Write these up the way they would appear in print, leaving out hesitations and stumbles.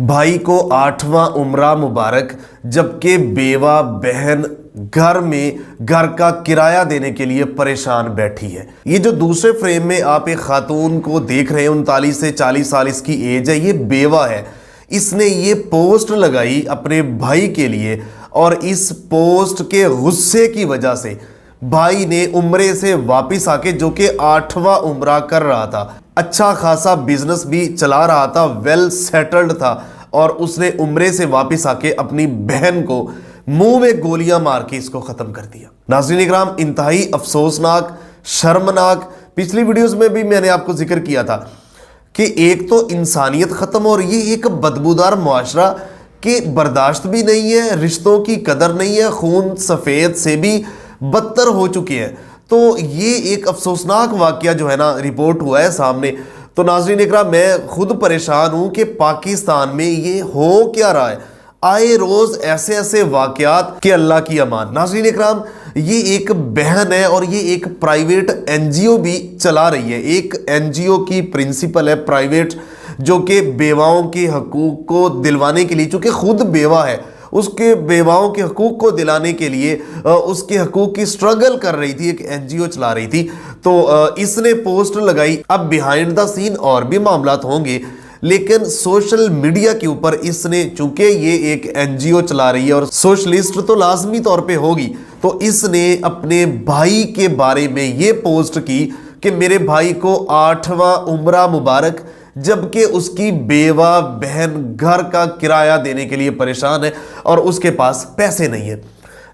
भाई को 8वां उम्रा मुबारक, जबकि बेवा बहन घर में घर का किराया देने के लिए परेशान बैठी है। ये जो दूसरे फ्रेम में आप एक खातून को देख रहे हैं, 39 से 40 साल इसकी एज है, ये बेवा है। इसने ये पोस्ट लगाई अपने भाई के लिए और इस पोस्ट के गुस्से की वजह से भाई ने उम्रे से वापस आके, जो कि 8वां उम्रा कर रहा था, अच्छा खासा बिजनेस भी चला रहा था, वेल सेटल्ड था, और उसने उम्रे से वापस आके अपनी बहन को मुंह में गोलियां मार के इसको खत्म कर दिया। नाज़रीन इकराम, इंतहाई अफसोसनाक, शर्मनाक। पिछली वीडियोस में भी मैंने आपको जिक्र किया था कि एक तो इंसानियत खत्म हो रही है, एक बदबूदार मुआशरा के बर्दाश्त भी नहीं है, रिश्तों की कदर नहीं है, खून सफ़ेद से भी बदतर हो चुके हैं। तो ये एक अफसोसनाक वाकया जो है ना, रिपोर्ट हुआ है सामने। तो नाज़रीन इकराम, मैं खुद परेशान हूँ कि पाकिस्तान में ये हो क्या रहा है। आए रोज़ ऐसे ऐसे वाकयात कि अल्लाह की अमान। नाज़रीन इकराम, ये एक बहन है और ये एक प्राइवेट एनजीओ भी चला रही है। एक एनजीओ की प्रिंसिपल है प्राइवेट, जो कि बेवाओं के हकूक़ को दिलवाने के लिए, चूँकि खुद बेवा है, उसके बेवाओं के हकूक़ को दिलाने के लिए उसके हकूक़ की स्ट्रगल कर रही थी, एक एनजीओ चला रही थी। तो इसने पोस्ट लगाई। अब बिहाइंड द सीन और भी मामलात होंगे, लेकिन सोशल मीडिया के ऊपर इसने, चूंकि ये एक एनजीओ चला रही है और सोशलिस्ट तो लाजमी तौर पे होगी, तो इसने अपने भाई के बारे में ये पोस्ट की कि मेरे भाई को 8वां उम्रा मुबारक, जबकि उसकी बेवा बहन घर का किराया देने के लिए परेशान है और उसके पास पैसे नहीं है।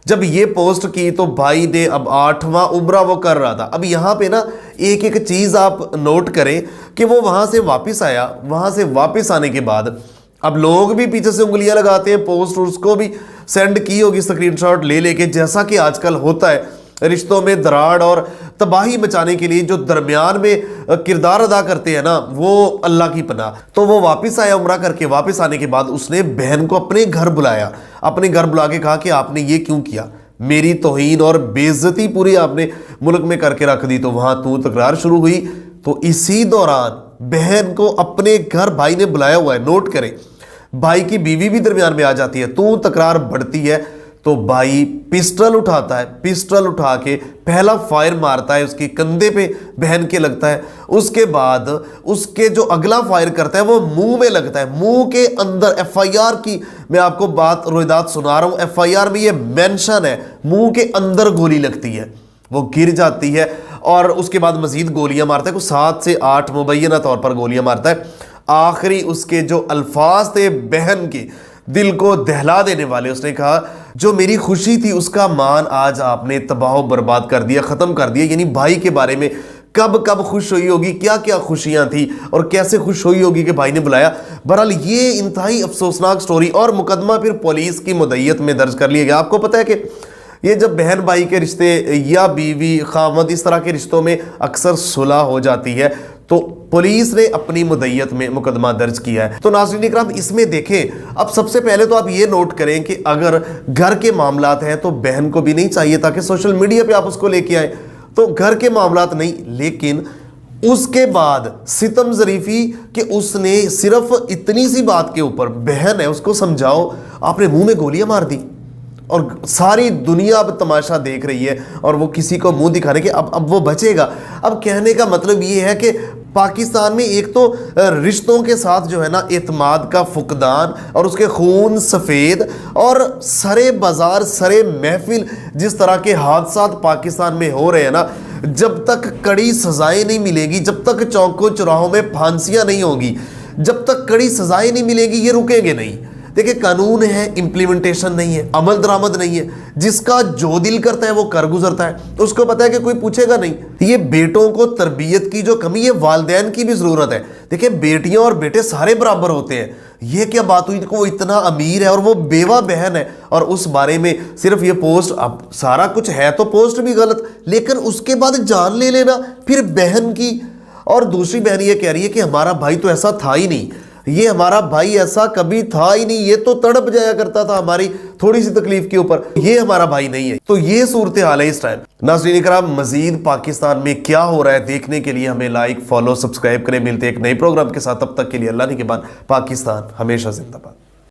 जब ये पोस्ट की तो भाई ने, अब 8वां उम्रा वो कर रहा था। अब यहाँ पे ना एक एक चीज़ आप नोट करें कि वो वहाँ से वापस आया, वहाँ से वापस आने के बाद अब लोग भी पीछे से उंगलियां लगाते हैं, पोस्ट उसको भी सेंड की होगी स्क्रीनशॉट ले लेके, जैसा कि आजकल होता है रिश्तों में दरार और तबाही मचाने के लिए जो दरमियान में किरदार अदा करते हैं ना, वो अल्लाह की पनाह। तो वो वापस आया उम्रा करके। वापस आने के बाद उसने बहन को अपने घर बुलाया, अपने घर बुला के कहा कि आपने ये क्यों किया, मेरी तौहीन और बेइज्जती पूरी आपने मुल्क में करके रख दी। तो वहां तू तकरार शुरू हुई। तो इसी दौरान बहन को अपने घर भाई ने बुलाया हुआ है, नोट करें। भाई की बीवी भी दरमियान में आ जाती है, तू तकरार बढ़ती है तो भाई पिस्टल उठाता है, पिस्टल उठा के पहला फायर मारता है उसके कंधे पे, बहन के लगता है। उसके बाद उसके जो अगला फायर करता है वो मुंह में लगता है, मुंह के अंदर। एफआईआर की मैं आपको बात रोहिदात सुना रहा हूं, एफआईआर में ये मेंशन है, मुंह के अंदर गोली लगती है, वो गिर जाती है और उसके बाद मजीद गोलियां मारता है, कुछ 7 से 8 मुबैना तौर पर गोलियां मारता है। आखिरी उसके जो अल्फाज थे बहन के दिल को दहला देने वाले, उसने कहा जो मेरी खुशी थी उसका मान आज आपने तबाह बर्बाद कर दिया, ख़त्म कर दिया। यानी भाई के बारे में कब कब खुश हुई होगी, क्या क्या खुशियां थी और कैसे खुश हुई होगी कि भाई ने बुलाया। बहरहाल ये इंतहाई अफसोसनाक स्टोरी, और मुकदमा फिर पुलिस की मुद्दत में दर्ज कर लिया गया। आपको पता है कि ये जब बहन भाई के रिश्ते या बीवी खामद इस तरह के रिश्तों में अक्सर सुलह हो जाती है, तो पुलिस ने अपनी मुद्दत में मुकदमा दर्ज किया है। तो नाज़रीन इकराम, इसमें देखें, अब सबसे पहले तो आप ये नोट करें कि अगर घर के मामलात हैं तो बहन को भी नहीं चाहिए ताकि सोशल मीडिया पे आप उसको लेके आए, तो घर के मामलात नहीं। लेकिन उसके बाद सितम ज़रीफ़ी कि उसने सिर्फ इतनी सी बात के ऊपर, बहन है उसको समझाओ, आपने मुंह में गोलियां मार दी और सारी दुनिया अब तमाशा देख रही है और वो किसी को मुंह दिखाने के अब वो बचेगा। अब कहने का मतलब ये है कि पाकिस्तान में एक तो रिश्तों के साथ जो है ना एतमाद का फुकदान और उसके खून सफ़ेद और सरे बाज़ार सरे महफिल जिस तरह के हादसात पाकिस्तान में हो रहे हैं ना, जब तक कड़ी सज़ाएं नहीं मिलेगी, जब तक चौकों चौराहों में फांसियाँ नहीं होगी, जब तक कड़ी सज़ाएं नहीं मिलेगी, ये रुकेंगे नहीं। देखिए, कानून है, इम्प्लीमेंटेशन नहीं है, अमल दरामद नहीं है। जिसका जो दिल करता है वो कर गुजरता है, तो उसको पता है कि कोई पूछेगा नहीं। ये बेटों को तरबियत की जो कमी है, वालिदैन की भी ज़रूरत है। देखिए, बेटियां और बेटे सारे बराबर होते हैं। ये क्या बात हुई, वो इतना अमीर है और वो बेवा बहन है, और उस बारे में सिर्फ ये पोस्ट, अब सारा कुछ है तो पोस्ट भी गलत, लेकिन उसके बाद जान ले लेना फिर बहन की। और दूसरी बहन ये कह रही है कि हमारा भाई तो ऐसा था ही नहीं। ये हमारा भाई ऐसा कभी था ही नहीं, ये तो तड़प जाया करता था हमारी थोड़ी सी तकलीफ के ऊपर, ये हमारा भाई नहीं है। तो ये सूरत हाल है इस टाइम। नाज़रीन इकराम, मजीद पाकिस्तान में क्या हो रहा है देखने के लिए हमें लाइक, फॉलो, सब्सक्राइब करें। मिलते हैं एक नए प्रोग्राम के साथ, तब तक के लिए अल्लाह ने के बाद। पाकिस्तान हमेशा जिंदाबाद।